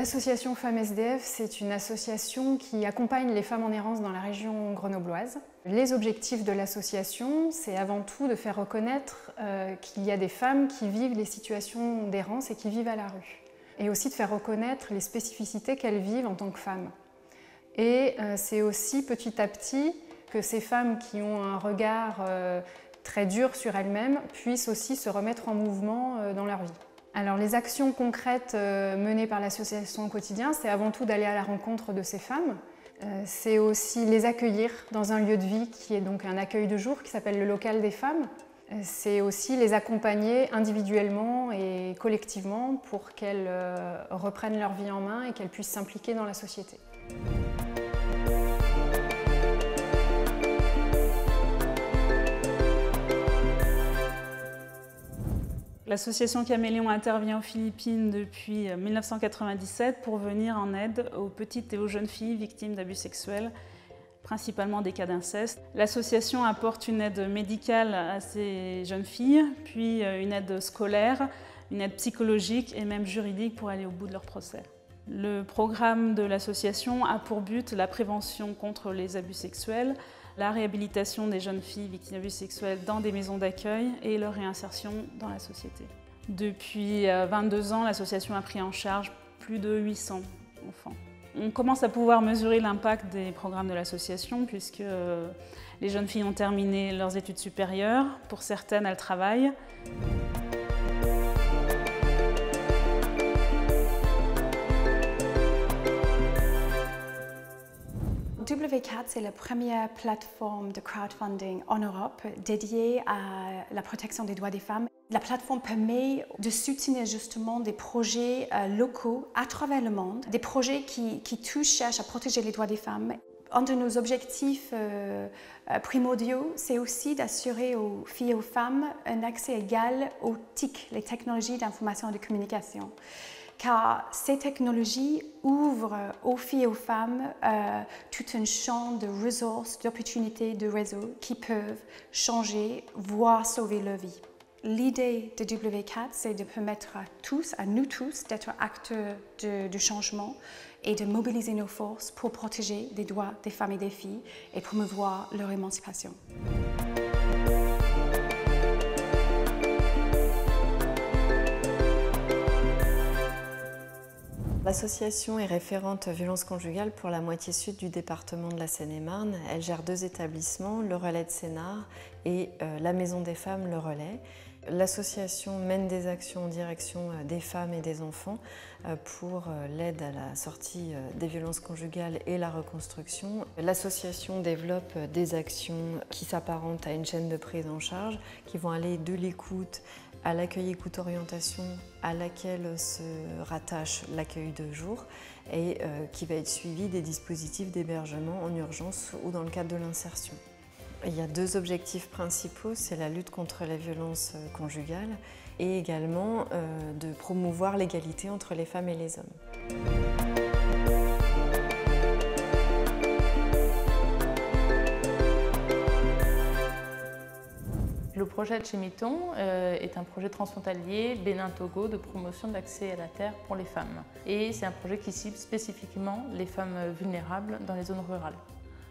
L'association Femmes SDF, c'est une association qui accompagne les femmes en errance dans la région grenobloise. Les objectifs de l'association, c'est avant tout de faire reconnaître qu'il y a des femmes qui vivent les situations d'errance et qui vivent à la rue. Et aussi de faire reconnaître les spécificités qu'elles vivent en tant que femmes. Et c'est aussi petit à petit que ces femmes qui ont un regard très dur sur elles-mêmes puissent aussi se remettre en mouvement dans leur vie. Alors les actions concrètes menées par l'association au quotidien, c'est avant tout d'aller à la rencontre de ces femmes. C'est aussi les accueillir dans un lieu de vie qui est donc un accueil de jour qui s'appelle le local des femmes. C'est aussi les accompagner individuellement et collectivement pour qu'elles reprennent leur vie en main et qu'elles puissent s'impliquer dans la société. L'association Caméléon intervient aux Philippines depuis 1997 pour venir en aide aux petites et aux jeunes filles victimes d'abus sexuels, principalement des cas d'inceste. L'association apporte une aide médicale à ces jeunes filles, puis une aide scolaire, une aide psychologique et même juridique pour aller au bout de leur procès. Le programme de l'association a pour but la prévention contre les abus sexuels, la réhabilitation des jeunes filles victimes d'abus sexuels dans des maisons d'accueil et leur réinsertion dans la société. Depuis 22 ans, l'association a pris en charge plus de 800 enfants. On commence à pouvoir mesurer l'impact des programmes de l'association puisque les jeunes filles ont terminé leurs études supérieures. Pour certaines, elles travaillent. W4, c'est la première plateforme de crowdfunding en Europe dédiée à la protection des droits des femmes. La plateforme permet de soutenir justement des projets locaux à travers le monde, des projets qui cherchent à protéger les droits des femmes. Un de nos objectifs primordiaux, c'est aussi d'assurer aux filles et aux femmes un accès égal aux TIC, les technologies d'information et de communication. Car ces technologies ouvrent aux filles et aux femmes tout un champ de ressources, d'opportunités, de réseaux qui peuvent changer, voire sauver leur vie. L'idée de W4, c'est de permettre à nous tous, d'être acteurs de changement et de mobiliser nos forces pour protéger les droits des femmes et des filles et promouvoir leur émancipation. L'association est référente violence conjugale pour la moitié sud du département de la Seine-et-Marne. Elle gère 2 établissements, le Relais de Sénart et la Maison des Femmes, le Relais. L'association mène des actions en direction des femmes et des enfants pour l'aide à la sortie des violences conjugales et la reconstruction. L'association développe des actions qui s'apparentent à une chaîne de prise en charge, qui vont aller de l'écoute à l'accueil écoute-orientation à laquelle se rattache l'accueil de jour et qui va être suivi des dispositifs d'hébergement en urgence ou dans le cadre de l'insertion. Il y a 2 objectifs principaux, c'est la lutte contre la violence conjugale et également de promouvoir l'égalité entre les femmes et les hommes. Le projet Tchemiton est un projet transfrontalier Bénin-Togo de promotion de l'accès à la terre pour les femmes. Et c'est un projet qui cible spécifiquement les femmes vulnérables dans les zones rurales.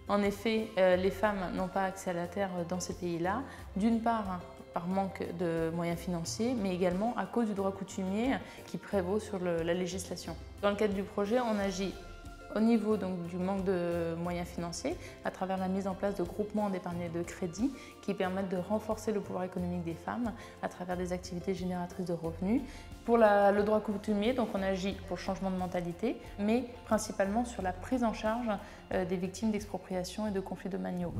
En effet, les femmes n'ont pas accès à la terre dans ces pays-là, d'une part par manque de moyens financiers, mais également à cause du droit coutumier qui prévaut sur la législation. Dans le cadre du projet, on agit au niveau donc, du manque de moyens financiers à travers la mise en place de groupements d'épargne et de crédit qui permettent de renforcer le pouvoir économique des femmes à travers des activités génératrices de revenus. Pour le droit coutumier, donc on agit pour le changement de mentalité, mais principalement sur la prise en charge des victimes d'expropriation et de conflits domaniaux.